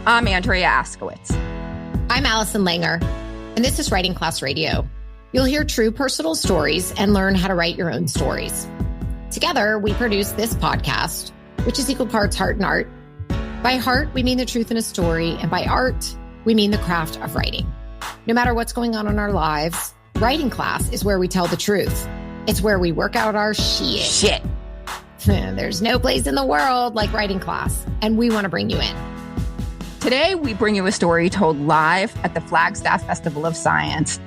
I'm Andrea Askowitz. I'm Allison Langer, and this is Writing Class Radio. You'll hear true personal stories and learn how to write your own stories. Together, we produce this podcast, which is equal parts heart and art. By heart, we mean the truth in a story, and by art, we mean the craft of writing. No matter what's going on in our lives, writing class is where we tell the truth. It's where we work out our shit. There's no place in the world like writing class, and we want to bring you in. Today, we bring you a story told live at the Flagstaff Festival of Science.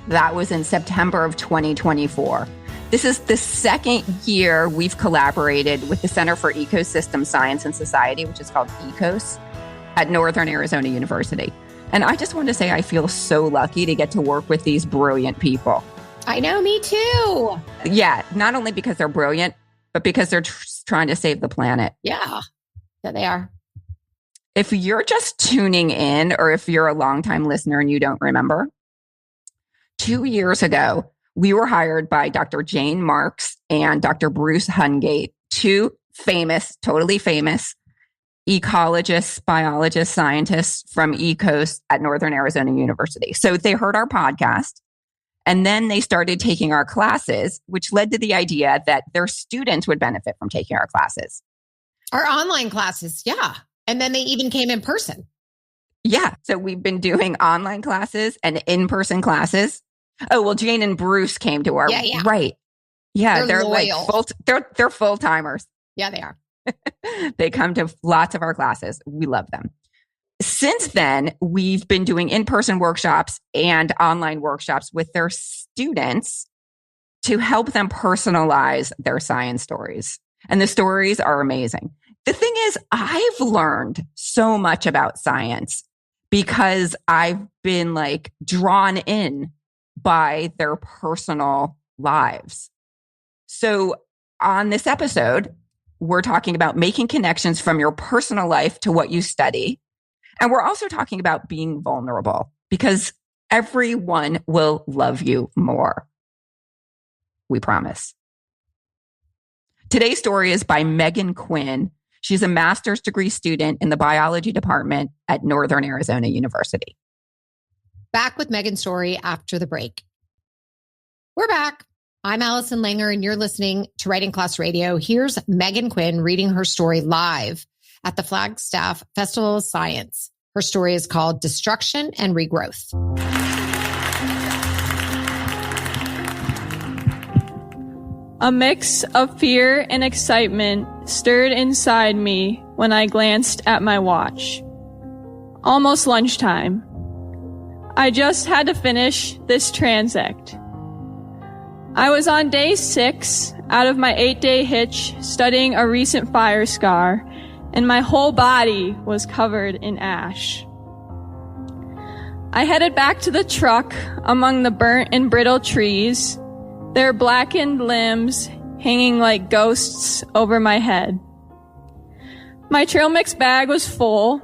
That was in September of 2024. This is the second year we've collaborated with the Center for Ecosystem Science and Society, which is called ECOSS, at Northern Arizona University. And I just want to say I feel so lucky to get to work with these brilliant people. I know, me too. Yeah, not only because they're brilliant, but because they're trying to save the planet. Yeah, they are. If you're just tuning in, or if you're a longtime listener and you don't remember, 2 years ago, we were hired by Dr. Jane Marks and Dr. Bruce Hungate, two famous, totally famous ecologists, biologists, scientists from ECOSS at Northern Arizona University. So they heard our podcast, and then they started taking our classes, which led to the idea that their students would benefit from taking our classes. Our online classes, yeah. And then they even came in person. Yeah. So we've been doing online classes and in-person classes. Oh, well, Jane and Bruce came to our, right. Yeah. They're loyal. Like they're full-timers. Yeah, they are. They come to lots of our classes. We love them. Since then, we've been doing in-person workshops and online workshops with their students to help them personalize their science stories. And the stories are amazing. The thing is, I've learned so much about science because I've been like drawn in by their personal lives. So on this episode, we're talking about making connections from your personal life to what you study. And we're also talking about being vulnerable because everyone will love you more. We promise. Today's story is by Megan Quinn. She's a master's degree student in the biology department at Northern Arizona University. Back with Megan's story after the break. We're back. I'm Allison Langer, and you're listening to Writing Class Radio. Here's Megan Quinn reading her story live at the Flagstaff Festival of Science. Her story is called Destruction and Regrowth. A mix of fear and excitement stirred inside me when I glanced at my watch. Almost lunchtime. I just had to finish this transect. I was on day 6 out of my 8-day hitch studying a recent fire scar, and my whole body was covered in ash. I headed back to the truck among the burnt and brittle trees, their blackened limbs hanging like ghosts over my head. My trail mix bag was full,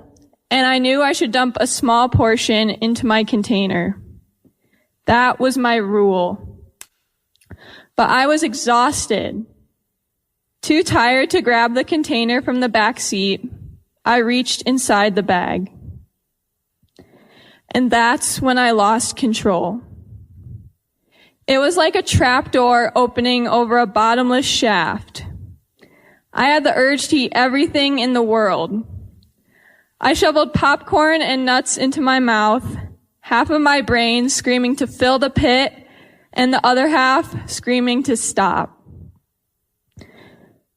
and I knew I should dump a small portion into my container. That was my rule. But I was exhausted. Too tired to grab the container from the back seat, I reached inside the bag. And that's when I lost control. It was like a trapdoor opening over a bottomless shaft. I had the urge to eat everything in the world. I shoveled popcorn and nuts into my mouth, half of my brain screaming to fill the pit, and the other half screaming to stop.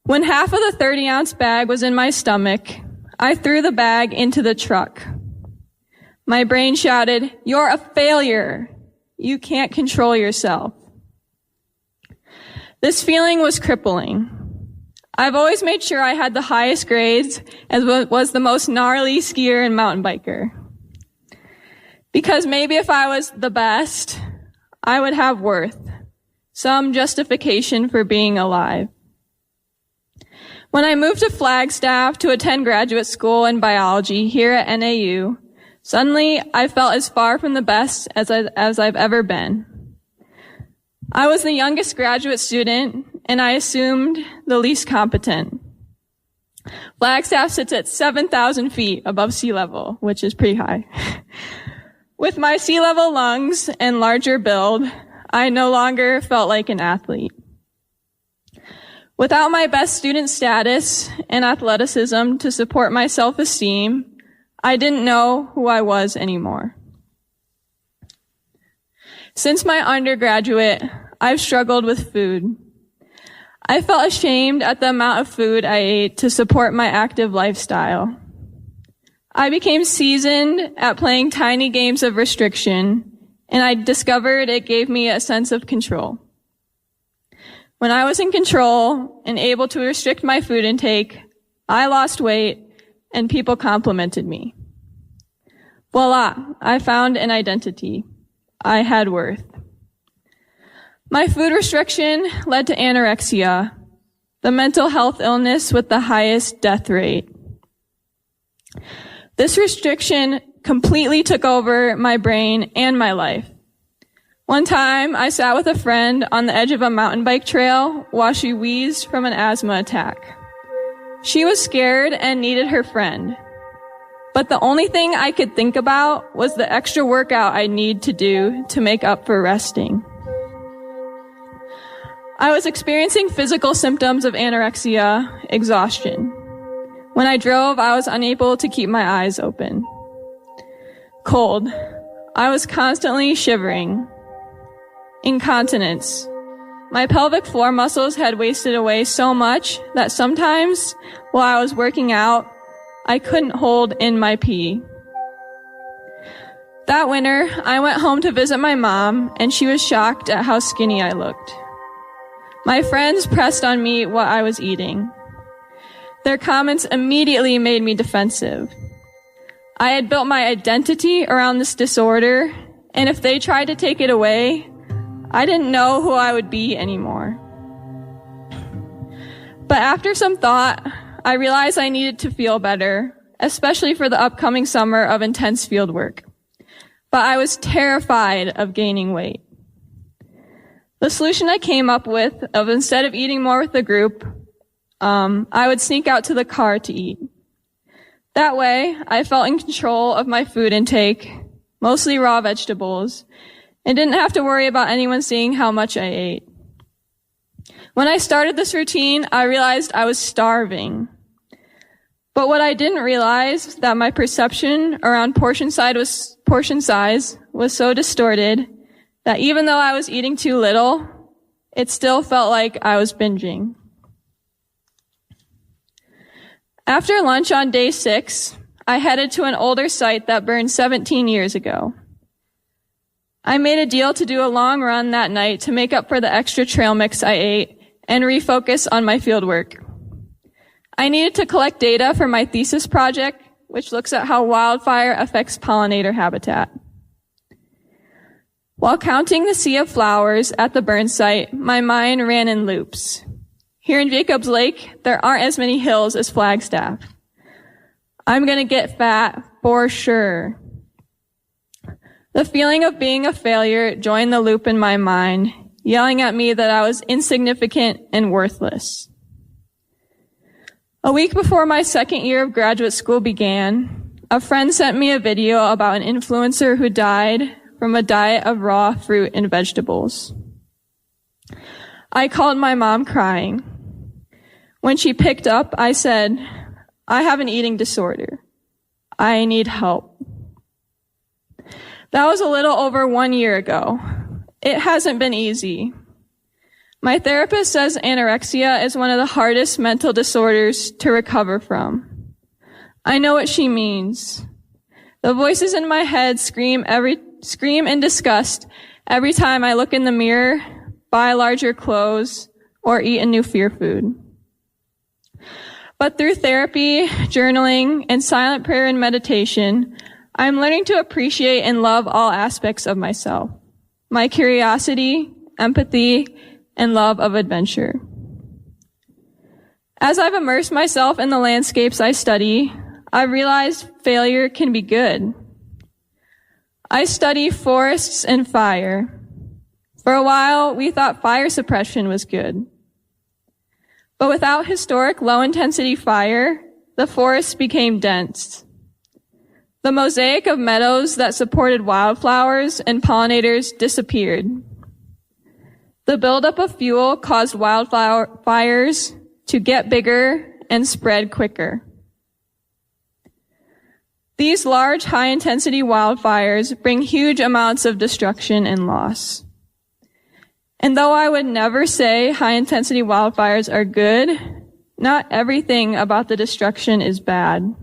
When half of the 30-ounce bag was in my stomach, I threw the bag into the truck. My brain shouted, "You're a failure. You can't control yourself." This feeling was crippling. I've always made sure I had the highest grades and was the most gnarly skier and mountain biker. Because maybe if I was the best, I would have worth, some justification for being alive. When I moved to Flagstaff to attend graduate school in biology here at NAU, suddenly I felt as far from the best as I've ever been. I was the youngest graduate student, and I assumed the least competent. Flagstaff sits at 7,000 feet above sea level, which is pretty high. With my sea level lungs and larger build, I no longer felt like an athlete. Without my best student status and athleticism to support my self-esteem, I didn't know who I was anymore. Since my undergraduate, I've struggled with food. I felt ashamed at the amount of food I ate to support my active lifestyle. I became seasoned at playing tiny games of restriction, and I discovered it gave me a sense of control. When I was in control and able to restrict my food intake, I lost weight and people complimented me. Voila, I found an identity. I had worth. My food restriction led to anorexia, the mental health illness with the highest death rate. This restriction completely took over my brain and my life. One time, I sat with a friend on the edge of a mountain bike trail while she wheezed from an asthma attack. She was scared and needed her friend. But the only thing I could think about was the extra workout I need to do to make up for resting. I was experiencing physical symptoms of anorexia, exhaustion. When I drove, I was unable to keep my eyes open. Cold. I was constantly shivering. Incontinence. My pelvic floor muscles had wasted away so much that sometimes, while I was working out, I couldn't hold in my pee. That winter, I went home to visit my mom, and she was shocked at how skinny I looked. My friends pressed on me what I was eating. Their comments immediately made me defensive. I had built my identity around this disorder, and if they tried to take it away, I didn't know who I would be anymore. But after some thought, I realized I needed to feel better, especially for the upcoming summer of intense field work. But I was terrified of gaining weight. The solution I came up with of instead of eating more with the group, I would sneak out to the car to eat. That way, I felt in control of my food intake, mostly raw vegetables, and didn't have to worry about anyone seeing how much I ate. When I started this routine, I realized I was starving. But what I didn't realize that my perception around portion size was so distorted that even though I was eating too little, it still felt like I was binging. After lunch on day 6, I headed to an older site that burned 17 years ago. I made a deal to do a long run that night to make up for the extra trail mix I ate and refocus on my fieldwork. I needed to collect data for my thesis project, which looks at how wildfire affects pollinator habitat. While counting the sea of flowers at the burn site, my mind ran in loops. Here in Jacobs Lake, there aren't as many hills as Flagstaff. I'm gonna get fat for sure. The feeling of being a failure joined the loop in my mind, yelling at me that I was insignificant and worthless. A week before my second year of graduate school began, a friend sent me a video about an influencer who died from a diet of raw fruit and vegetables. I called my mom crying. When she picked up, I said, "I have an eating disorder. I need help." That was a little over 1 year ago. It hasn't been easy. My therapist says anorexia is one of the hardest mental disorders to recover from. I know what she means. The voices in my head scream in disgust every time I look in the mirror, buy larger clothes, or eat a new fear food. But through therapy, journaling, and silent prayer and meditation, I'm learning to appreciate and love all aspects of myself. My curiosity, empathy, and love of adventure. As I've immersed myself in the landscapes I study, I've realized failure can be good. I study forests and fire. For a while, we thought fire suppression was good. But without historic low-intensity fire, the forest became dense. The mosaic of meadows that supported wildflowers and pollinators disappeared. The buildup of fuel caused wildflower fires to get bigger and spread quicker. These large, high-intensity wildfires bring huge amounts of destruction and loss. And though I would never say high-intensity wildfires are good, not everything about the destruction is bad.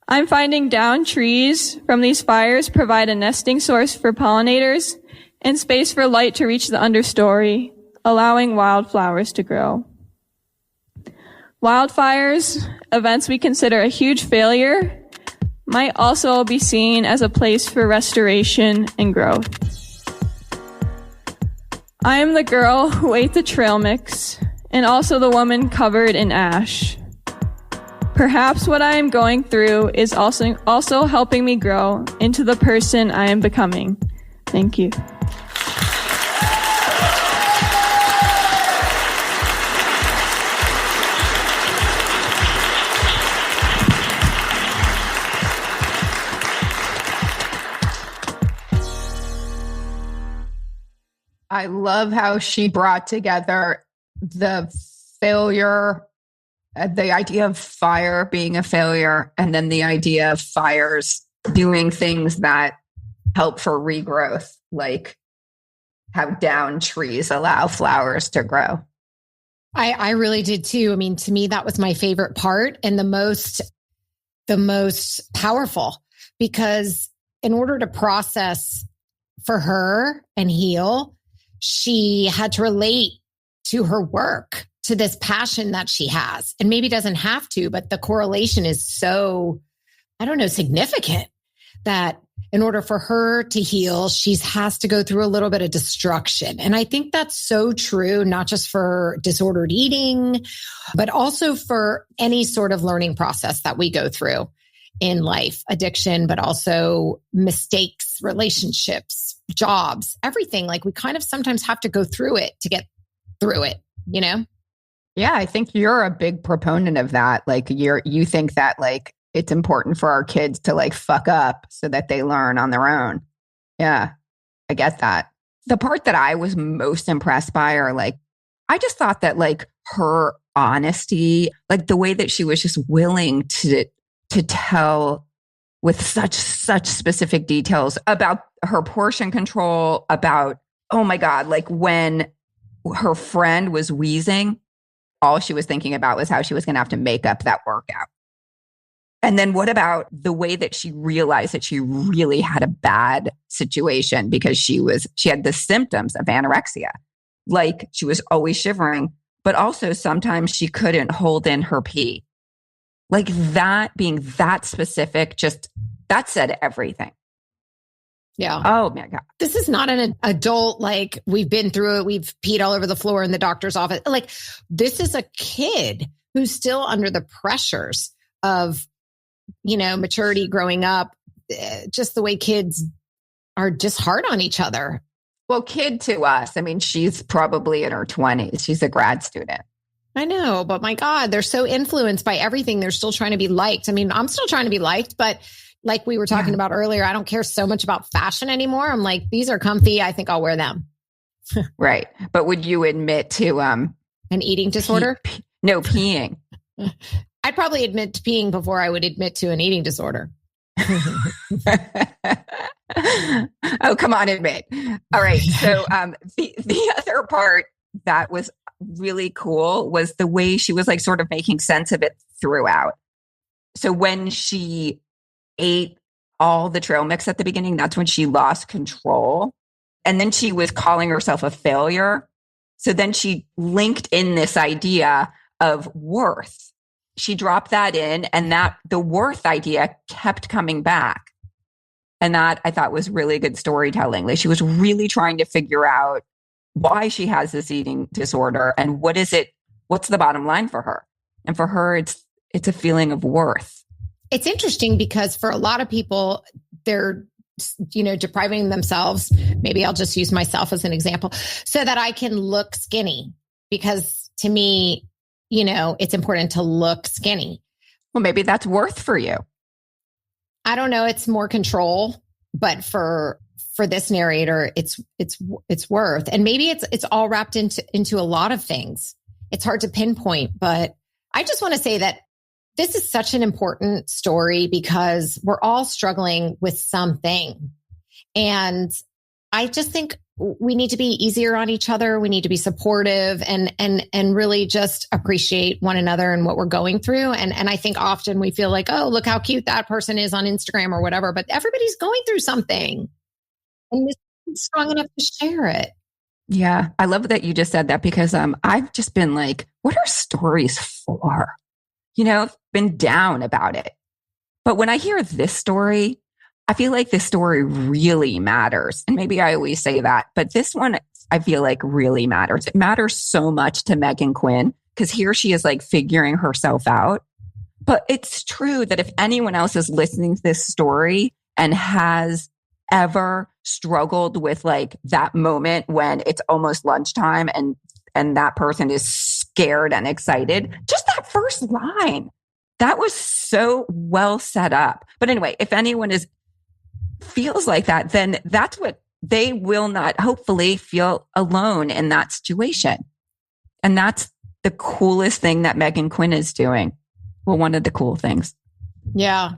I'm finding downed trees from these fires provide a nesting source for pollinators and space for light to reach the understory, allowing wildflowers to grow. Wildfires, events we consider a huge failure, might also be seen as a place for restoration and growth. I am the girl who ate the trail mix and also the woman covered in ash. Perhaps what I am going through is also helping me grow into the person I am becoming. Thank you. I love how she brought together the failure, the idea of fire being a failure, and then the idea of fires doing things that help for regrowth, like how downed trees allow flowers to grow. I really did too. I mean, to me, that was my favorite part and the most powerful, because in order to process for her and heal, she had to relate to her work, to this passion that she has, and maybe doesn't have to, but the correlation is so, significant that in order for her to heal, she has to go through a little bit of destruction. And I think that's so true, not just for disordered eating, but also for any sort of learning process that we go through in life, addiction, but also mistakes, relationships, jobs, everything. Like we kind of sometimes have to go through it to get through it, you know? Yeah, I think you're a big proponent of that. Like you think that like it's important for our kids to like fuck up so that they learn on their own. Yeah, I get that. The part that I was most impressed by, or like, I just thought that like her honesty, like the way that she was just willing to tell with such specific details about her portion control, about, oh my God, like when her friend was wheezing, all she was thinking about was how she was going to have to make up that workout. And then what about the way that she realized that she really had a bad situation because she had the symptoms of anorexia. Like she was always shivering, but also sometimes she couldn't hold in her pee. Like that, being that specific, just that said everything. Yeah. Oh my God. This is not an adult, like we've been through it. We've peed all over the floor in the doctor's office. Like this is a kid who's still under the pressures of, maturity, growing up, just the way kids are just hard on each other. Well, kid to us, I mean, she's probably in her 20s. She's a grad student. I know, but my God, they're so influenced by everything. They're still trying to be liked. I mean, I'm still trying to be liked, but like we were talking about earlier, I don't care so much about fashion anymore. I'm like, these are comfy. I think I'll wear them. Right. But would you admit to an eating disorder? No, peeing. I'd probably admit to peeing before I would admit to an eating disorder. Oh, come on, admit. All right. So the other part that was really cool was the way she was like sort of making sense of it throughout. So when she ate all the trail mix at the beginning, that's when she lost control. And then she was calling herself a failure. So then she linked in this idea of worth. She dropped that in, and that the worth idea kept coming back. And that I thought was really good storytelling. Like she was really trying to figure out why she has this eating disorder and what's the bottom line for her. And for her, it's a feeling of worth. It's interesting because for a lot of people, they're, depriving themselves. Maybe I'll just use myself as an example so that I can look skinny, because to me, it's important to look skinny. Well, maybe that's worth for you. I don't know. It's more control, but for this narrator, it's worth. And maybe it's all wrapped into a lot of things. It's hard to pinpoint, but I just want to say that this is such an important story because we're all struggling with something. And I just think we need to be easier on each other. We need to be supportive and really just appreciate one another and what we're going through. And I think often we feel like, oh, look how cute that person is on Instagram or whatever, but everybody's going through something and this is strong enough to share it. Yeah. I love that you just said that because I've just been like, what are stories for? Been down about it. But when I hear this story, I feel like this story really matters. And maybe I always say that, but this one, I feel like really matters. It matters so much to Megan Quinn because here she is like figuring herself out. But it's true that if anyone else is listening to this story and has ever struggled with like that moment when it's almost lunchtime and that person is scared and excited, just that first line, that was so well set up. But anyway, if anyone feels like that, then that's what they will not hopefully feel alone in that situation. And that's the coolest thing that Megan Quinn is doing. Well, one of the cool things. Yeah.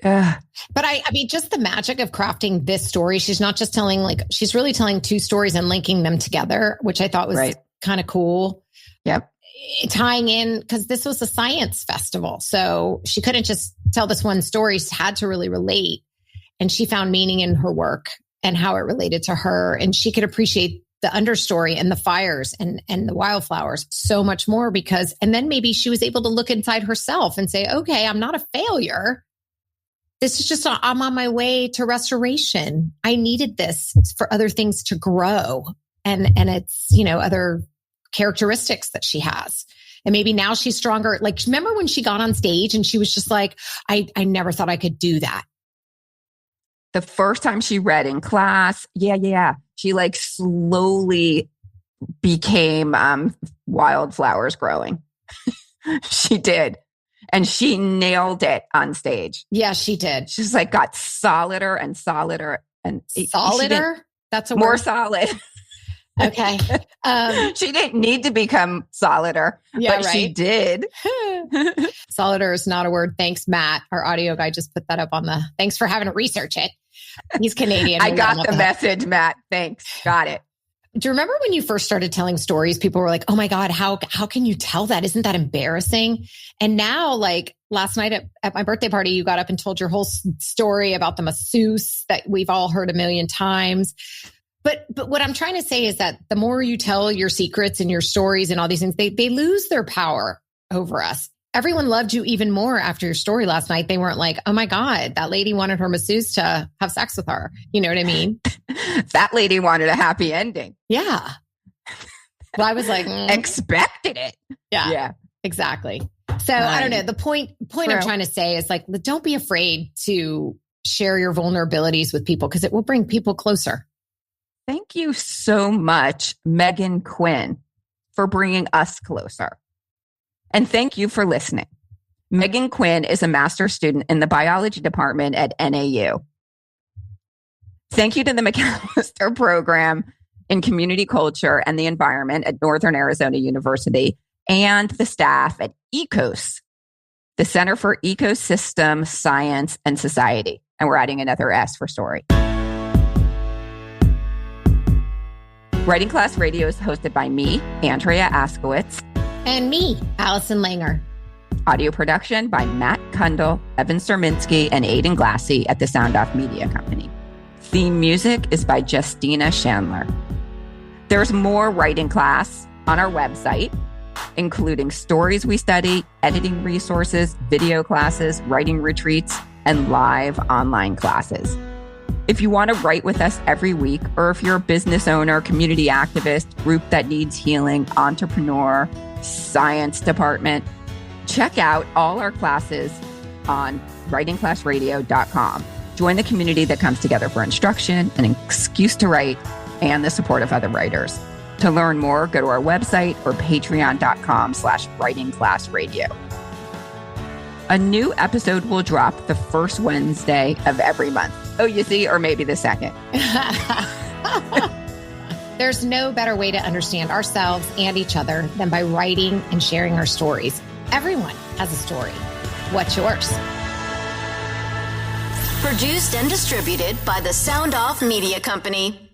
But I mean, just the magic of crafting this story. She's not just she's really telling two stories and linking them together, which I thought was kind of cool. Yep. Tying in, because this was a science festival. So she couldn't just tell this one story. She had to really relate. And she found meaning in her work and how it related to her. And she could appreciate the understory and the fires and the wildflowers so much more and then maybe she was able to look inside herself and say, okay, I'm not a failure. This is just, I'm on my way to restoration. I needed this for other things to grow. And it's, other characteristics that she has. And maybe now she's stronger. Like, remember when she got on stage and she was just like, I never thought I could do that. The first time she read in class, she like slowly became wildflowers growing. She did. And she nailed it on stage. Yeah, she did. She's like got solider and solider. And solider? That's a more word? Solid. Okay. She didn't need to become solider, but she did. Solider is not a word. Thanks, Matt. Our audio guy just put that up thanks for having to research it. He's Canadian. I got the message, Matt. Thanks. Got it. Do you remember when you first started telling stories, people were like, oh my God, how can you tell that? Isn't that embarrassing? And now, like last night at my birthday party, you got up and told your whole story about the masseuse that we've all heard a million times. But what I'm trying to say is that the more you tell your secrets and your stories and all these things, they lose their power over us. Everyone loved you even more after your story last night. They weren't like, oh my God, that lady wanted her masseuse to have sex with her. You know what I mean? That lady wanted a happy ending. Yeah. Well, I was like, expected it. Yeah, exactly. So I don't know. The point I'm trying to say is like, don't be afraid to share your vulnerabilities with people because it will bring people closer. Thank you so much, Megan Quinn, for bringing us closer. And thank you for listening. Megan Quinn is a master's student in the biology department at NAU. Thank you to the McAllister program in community culture and the environment at Northern Arizona University and the staff at ECOSS, the Center for Ecosystem Science and Society. And we're adding another S for story. Writing Class Radio is hosted by me, Andrea Askowitz. And me, Allison Langer. Audio production by Matt Kundle, Evan Serminski, and Aidan Glassy at the Sound Off Media Company. Theme music is by Justina Chandler. There's more Writing Class on our website, including stories we study, editing resources, video classes, writing retreats, and live online classes. If you want to write with us every week, or if you're a business owner, community activist, group that needs healing, entrepreneur, science department, check out all our classes on writingclassradio.com. Join the community that comes together for instruction, an excuse to write, and the support of other writers. To learn more, go to our website or patreon.com/writingclassradio. A new episode will drop the first Wednesday of every month. Oh, you see, or maybe the second. There's no better way to understand ourselves and each other than by writing and sharing our stories. Everyone has a story. What's yours? Produced and distributed by the Sound Off Media Company.